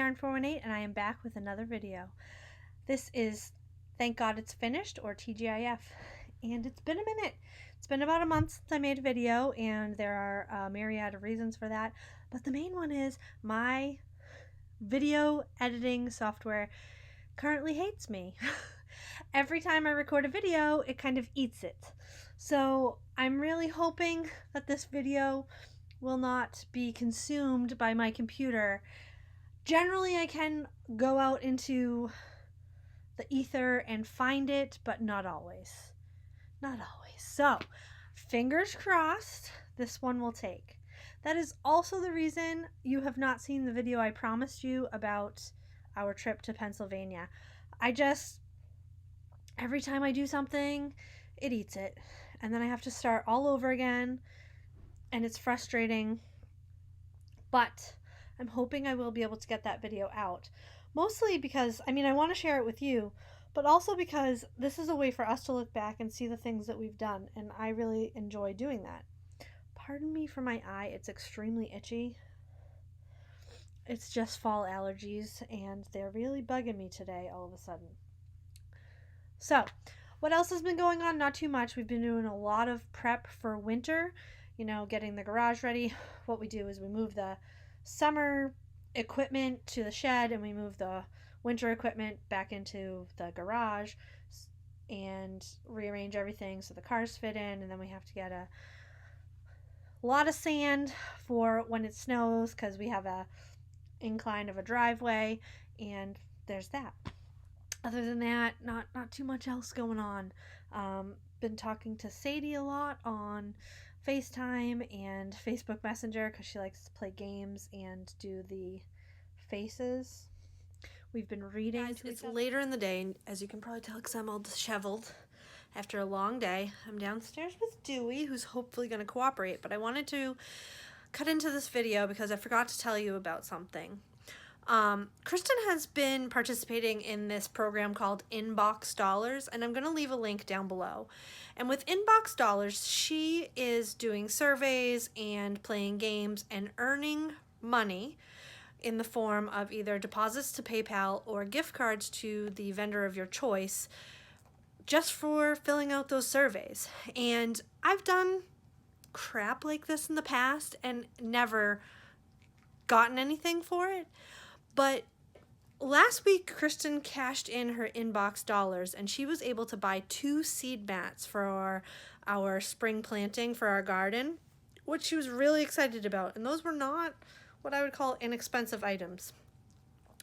Yarn418 and I am back with another video. This is Thank God It's Finished, or TGIF, and it's been a minute. It's been about a month since I made a video, and there are a myriad of reasons for that, but the main one is my video editing software currently hates me. Every time I record a video, it kind of eats it. So I'm really hoping that this video will not be consumed by my computer. Generally, I can go out into the ether and find it, but not always. Not always. So, fingers crossed, this one will take. That is also the reason you have not seen the video I promised you about our trip to Pennsylvania. Every time I do something, it eats it. And then I have to start all over again, and it's frustrating. But I'm hoping I will be able to get that video out. Mostly because, I want to share it with you, but also because this is a way for us to look back and see the things that we've done, and I really enjoy doing that. Pardon me for my eye, it's extremely itchy. It's just fall allergies, and they're really bugging me today all of a sudden. So, what else has been going on? Not too much. We've been doing a lot of prep for winter, getting the garage ready. What we do is we move the summer equipment to the shed, and we move the winter equipment back into the garage and rearrange everything so the cars fit in, and then we have to get a lot of sand for when it snows because we have a incline of a driveway, and there's that. Other than that, not too much else going on. Been talking to Sadie a lot on FaceTime and Facebook Messenger because she likes to play games and do the faces. We've been reading. Guys, it's later in the day, and as you can probably tell because I'm all disheveled after a long day. I'm downstairs with Dewey, who's hopefully going to cooperate, but I wanted to cut into this video because I forgot to tell you about something. Kristen has been participating in this program called Inbox Dollars, and I'm going to leave a link down below. And with Inbox Dollars, she is doing surveys and playing games and earning money in the form of either deposits to PayPal or gift cards to the vendor of your choice just for filling out those surveys. And I've done crap like this in the past and never gotten anything for it. But last week, Kristen cashed in her Inbox Dollars, and she was able to buy 2 seed mats for our spring planting for our garden, which she was really excited about. And those were not what I would call inexpensive items.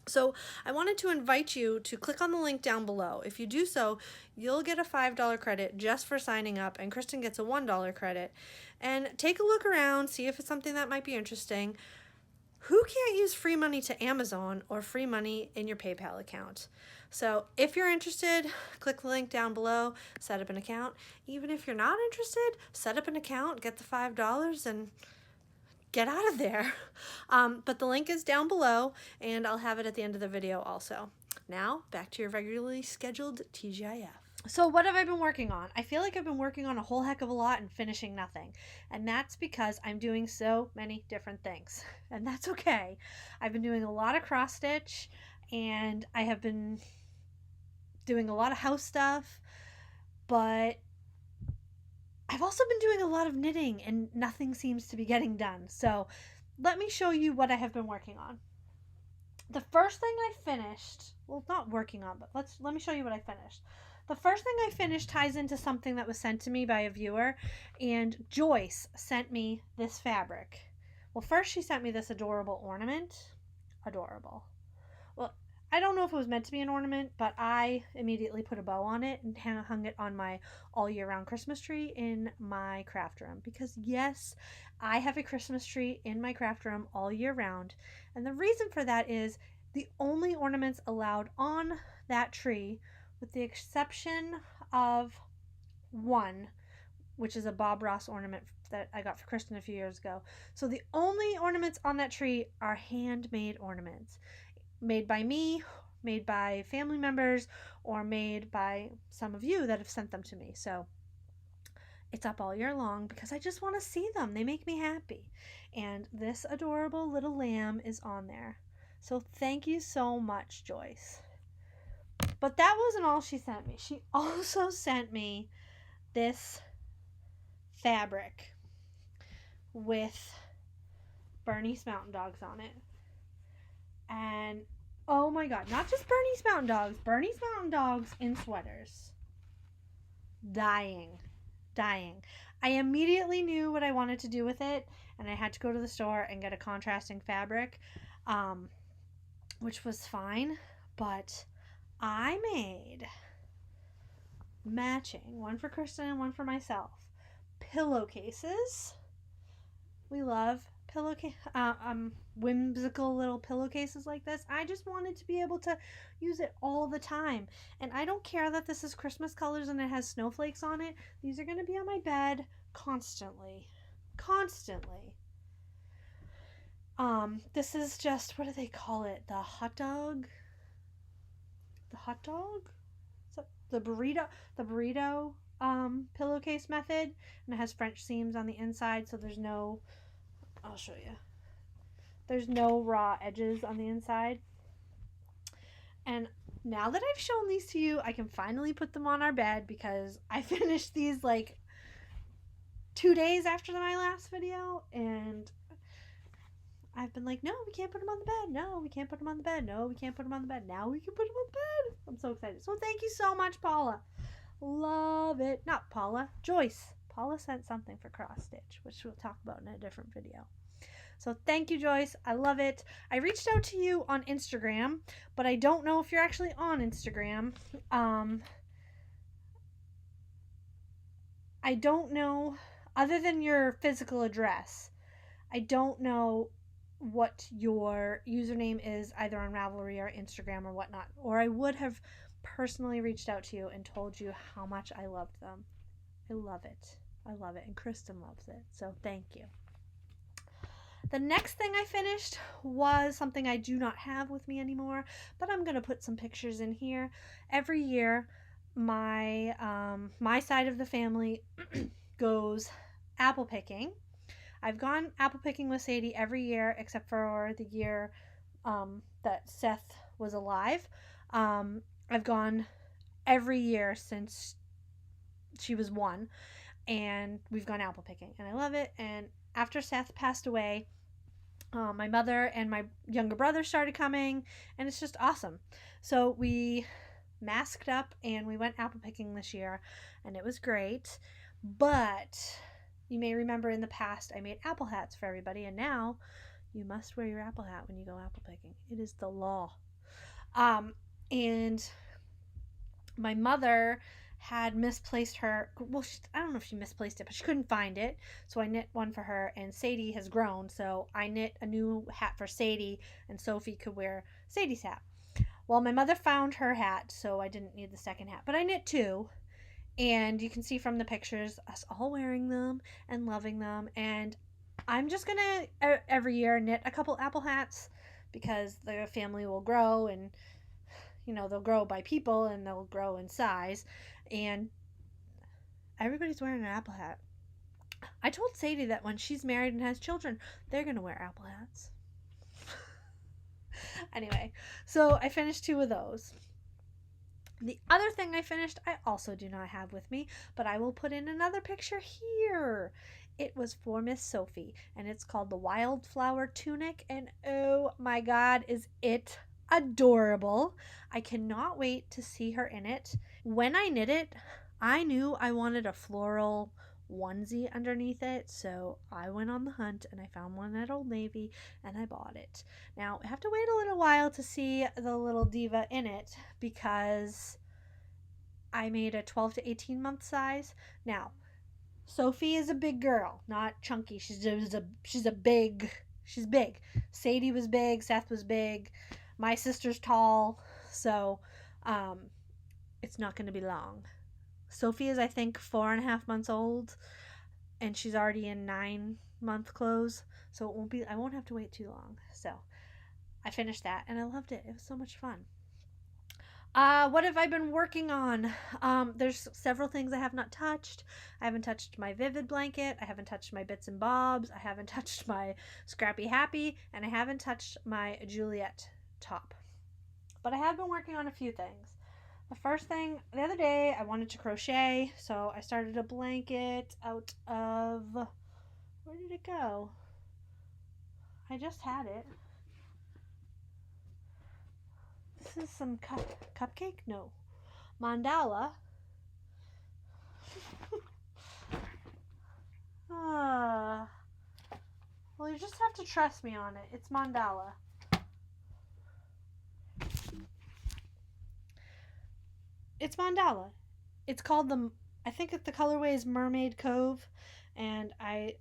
So I wanted to invite you to click on the link down below. If you do so, you'll get a $5 credit just for signing up, and Kristen gets a $1 credit. And take a look around, see if it's something that might be interesting. Who can't use free money to Amazon or free money in your PayPal account? So if you're interested, click the link down below, set up an account. Even if you're not interested, set up an account, get the $5, and get out of there. But the link is down below, and I'll have it at the end of the video also. Now, back to your regularly scheduled TGIF. So what have I been working on? I feel like I've been working on a whole heck of a lot and finishing nothing. And that's because I'm doing so many different things. And that's okay. I've been doing a lot of cross stitch, and I have been doing a lot of house stuff, but I've also been doing a lot of knitting, and nothing seems to be getting done. So let me show you what I have been working on. The first thing I finished, well, not working on, but let me show you what I finished. The first thing I finished ties into something that was sent to me by a viewer, and Joyce sent me this fabric. Well, first she sent me this adorable ornament. Adorable. Well, I don't know if it was meant to be an ornament, but I immediately put a bow on it and hung it on my all year round Christmas tree in my craft room. Because yes, I have a Christmas tree in my craft room all year round. And the reason for that is the only ornaments allowed on that tree, with the exception of one, which is a Bob Ross ornament that I got for Kristen a few years ago. So the only ornaments on that tree are handmade ornaments. Made by me, made by family members, or made by some of you that have sent them to me. So it's up all year long because I just want to see them. They make me happy. And this adorable little lamb is on there. So thank you so much, Joyce. But that wasn't all she sent me. She also sent me this fabric with Bernice Mountain Dogs on it. And oh my god, not just Bernice Mountain Dogs in sweaters. Dying. I immediately knew what I wanted to do with it, and I had to go to the store and get a contrasting fabric, which was fine, but I made matching, one for Kristen and one for myself, pillowcases. We love whimsical little pillowcases like this. I just wanted to be able to use it all the time, and I don't care that this is Christmas colors and it has snowflakes on it. These are going to be on my bed constantly. This is just, what do they call it, the hot dog the burrito pillowcase method, and it has French seams on the inside, so I'll show you. There's no raw edges on the inside. And now that I've shown these to you, I can finally put them on our bed because I finished these like 2 days after my last video, and I've been like, no, we can't put them on the bed. No, we can't put them on the bed. No, we can't put them on the bed. Now we can put them on the bed. I'm so excited. So thank you so much, Paula. Love it. Not Paula, Joyce. Paula sent something for cross stitch, which we'll talk about in a different video. So thank you, Joyce. I love it. I reached out to you on Instagram, but I don't know if you're actually on Instagram. I don't know, other than your physical address, I don't know what your username is either on Ravelry or Instagram or whatnot, or I would have personally reached out to you and told you how much I loved them. I love it. And Kristen loves it. So thank you. The next thing I finished was something I do not have with me anymore, but I'm going to put some pictures in here. Every year, my side of the family goes apple picking. I've gone apple picking with Sadie every year except for the year that Seth was alive. I've gone every year since she was 1, and we've gone apple picking, and I love it. And after Seth passed away, my mother and my younger brother started coming, and it's just awesome. So we masked up and we went apple picking this year, and it was great. But you may remember in the past I made apple hats for everybody, and now you must wear your apple hat when you go apple picking. It is the law. And my mother had misplaced her, well, I don't know if she misplaced it, but she couldn't find it, so I knit one for her, and Sadie has grown, so I knit a new hat for Sadie, and Sophie could wear Sadie's hat. Well, my mother found her hat, so I didn't need the second hat, but I knit 2, and you can see from the pictures us all wearing them and loving them, and I'm just gonna every year knit a couple apple hats because the family will grow, and they'll grow by people and they'll grow in size, and everybody's wearing an apple hat. I told Sadie that when she's married and has children, they're gonna wear apple hats. Anyway, so I finished 2 of those. The other thing I finished, I also do not have with me, but I will put in another picture here. It was for Miss Sophie, and it's called the Wildflower Tunic, and oh my god, is it adorable. I cannot wait to see her in it. When I knit it, I knew I wanted a floral onesie underneath it, so I went on the hunt and I found one at Old Navy and I bought it. Now I have to wait a little while to see the little diva in it because I made a 12 to 18 month size. Now Sophie is a big girl, not chunky. She's big. Sadie was big, Seth was big, my sister's tall, so it's not going to be long. Sophie is, I think, 4.5 months old, and she's already in 9-month clothes, so I won't have to wait too long. So I finished that, and I loved it. It was so much fun. What have I been working on? There's several things I have not touched. I haven't touched my Vivid blanket. I haven't touched my Bits and Bobs. I haven't touched my Scrappy Happy. And I haven't touched my Juliet top. But I have been working on a few things. The first thing, the other day, I wanted to crochet. So I started a blanket out of... Where did it go? I just had it. This is some cupcake? No. Mandala. Well, you just have to trust me on it. It's mandala. It's mandala. It's called I think the colorway is Mermaid Cove, and I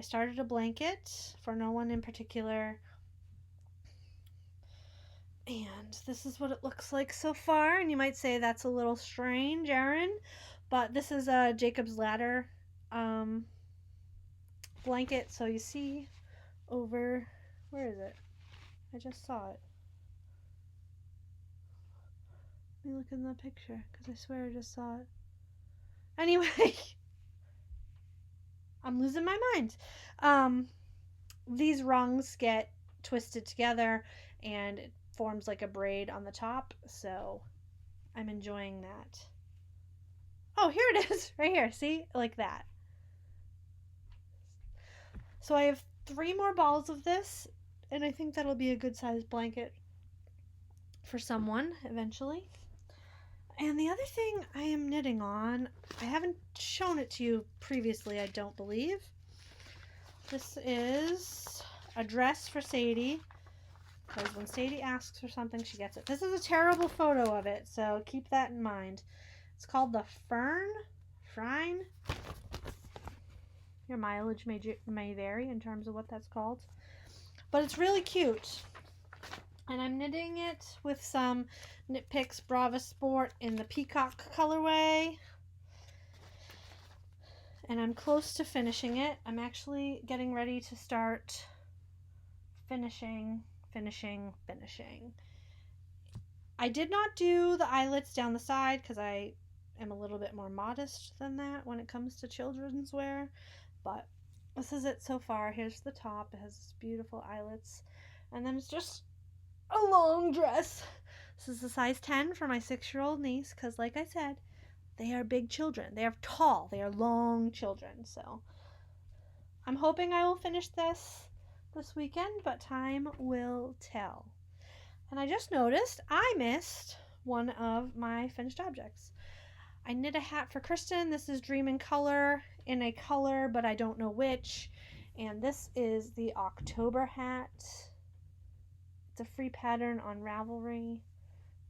started a blanket for no one in particular. And this is what it looks like so far. And you might say that's a little strange, Erin, but this is a Jacob's Ladder blanket. So you see over, where is it? I just saw it. Let me look in the picture because I swear I just saw it. Anyway, I'm losing my mind. These rungs get twisted together and it forms like a braid on the top. So I'm enjoying that. Oh, here it is right here. See, like that. So I have 3 more balls of this, and I think that'll be a good sized blanket for someone eventually. And the other thing I am knitting on, I haven't shown it to you previously, I don't believe. This is a dress for Sadie, because when Sadie asks for something, she gets it. This is a terrible photo of it, so keep that in mind. It's called the Frine. Your mileage may vary in terms of what that's called. But it's really cute. And I'm knitting it with some Knit Picks Brava Sport in the Peacock colorway. And I'm close to finishing it. I'm actually getting ready to start finishing. I did not do the eyelets down the side because I am a little bit more modest than that when it comes to children's wear. But this is it so far. Here's the top. It has this beautiful eyelets. And then it's just a long dress. This is a size 10 for my 6-year-old niece because, like I said, they are big children. They are tall. They are long children. So I'm hoping I will finish this weekend, but time will tell. And I just noticed I missed one of my finished objects. I knit a hat for Kristen. This is Dream in Color, in a color, but I don't know which. And this is the October hat. It's a free pattern on Ravelry,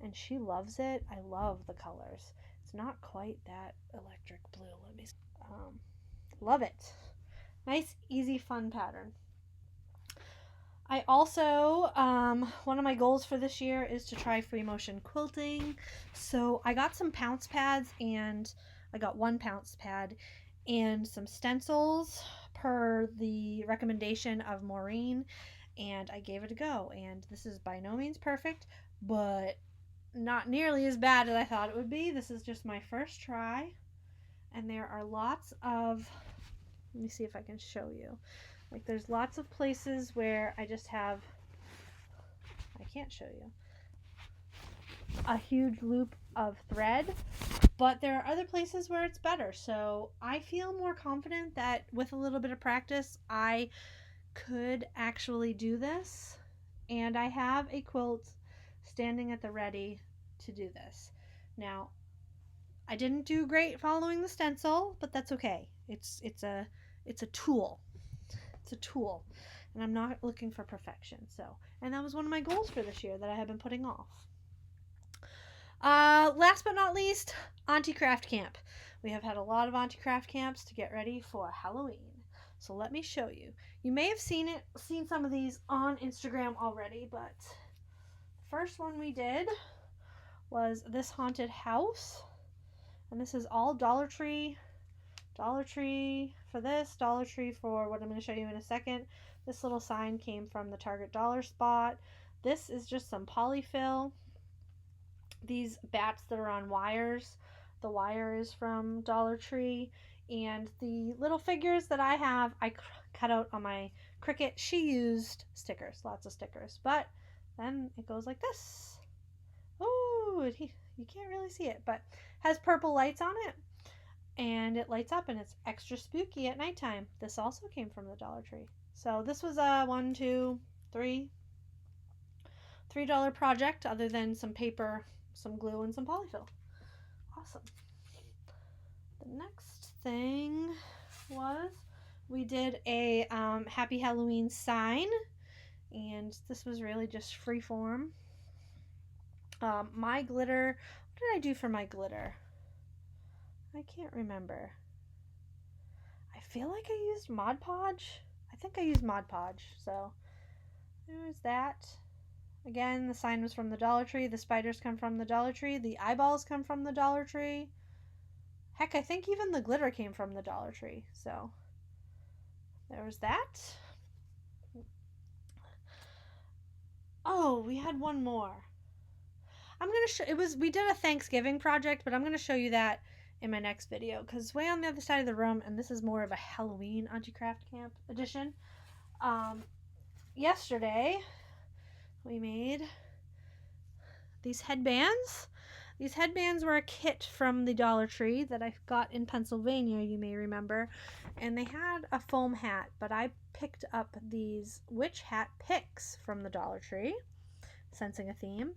and she loves it. I love the colors. It's not quite that electric blue. Let me love it. Nice, easy, fun pattern. I also, one of my goals for this year is to try free motion quilting. So I got some pounce pads, and I got 1 pounce pad and some stencils per the recommendation of Maureen, and I gave it a go. And this is by no means perfect, but not nearly as bad as I thought it would be. This is just my first try, and there are lots of, let me see if I can show you. Like, there's lots of places where I just have, I can't show you, a huge loop of thread, but there are other places where it's better. So I feel more confident that with a little bit of practice, I could actually do this. And I have a quilt standing at the ready to do this. Now, I didn't do great following the stencil, but that's okay. It's a tool. It's a tool, and I'm not looking for perfection. So, and that was one of my goals for this year that I have been putting off. Last but not least, Auntie Craft Camp. We have had a lot of Auntie Craft Camps to get ready for Halloween. So let me show you. You may have seen some of these on Instagram already, but the first one we did was this haunted house, and this is all Dollar Tree for this, Dollar Tree for what I'm going to show you in a second. This little sign came from the Target dollar spot. This is just some polyfill. these bats that are on wires. The wire is from Dollar Tree, and the little figures that I have, I cut out on my Cricut. She used stickers, lots of stickers, but then it goes like this. Oh, you can't really see it, but has purple lights on it, and it lights up, and it's extra spooky at nighttime. This also came from the Dollar Tree. So this was a one, two, $3 project, other than some paper, some glue, and some polyfill. Awesome. The next thing was we did a Happy Halloween sign, and this was really just free form. My glitter, what did I do for my glitter? I can't remember. I feel like I used Mod Podge. I think I used Mod Podge, so there's that. Again, the sign was from the Dollar Tree. The spiders come from the Dollar Tree. The eyeballs come from the Dollar Tree. Heck, I think even the glitter came from the Dollar Tree. So there was that. Oh, we had one more. I'm gonna show. We did a Thanksgiving project, but I'm gonna show you that in my next video because it's way on the other side of the room, and this is more of a Halloween Auntie Craft Camp edition. Yesterday we made these headbands. These headbands were a kit from the Dollar Tree that I got in Pennsylvania, you may remember, and they had a foam hat, but I picked up these witch hat picks from the Dollar Tree, sensing a theme,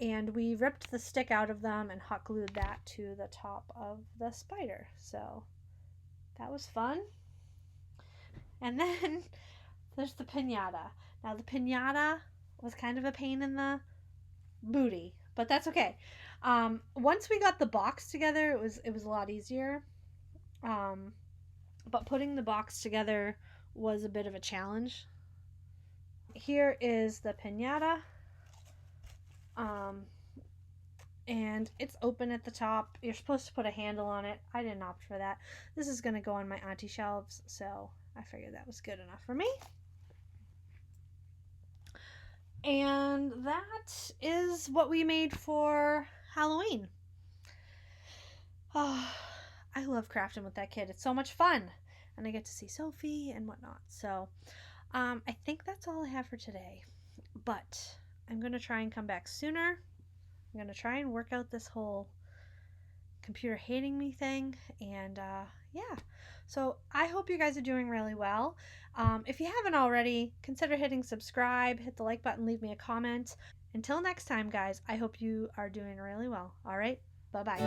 and we ripped the stick out of them and hot glued that to the top of the spider. So that was fun. And then there's the piñata. Now the piñata was kind of a pain in the booty, but that's okay. Once we got the box together, it was a lot easier. But putting the box together was a bit of a challenge. Here is the piñata. And it's open at the top. You're supposed to put a handle on it. I didn't opt for that. This is going to go on my auntie shelves, so I figured that was good enough for me. And that is what we made for Halloween. Oh, I love crafting with that kid. It's so much fun. And I get to see Sophie and whatnot. So I think that's all I have for today. But I'm going to try and come back sooner. I'm going to try and work out this whole computer hating me thing. And yeah. So I hope you guys are doing really well. If you haven't already, consider hitting subscribe, hit the like button, leave me a comment. Until next time, guys, I hope you are doing really well. All right? Bye-bye.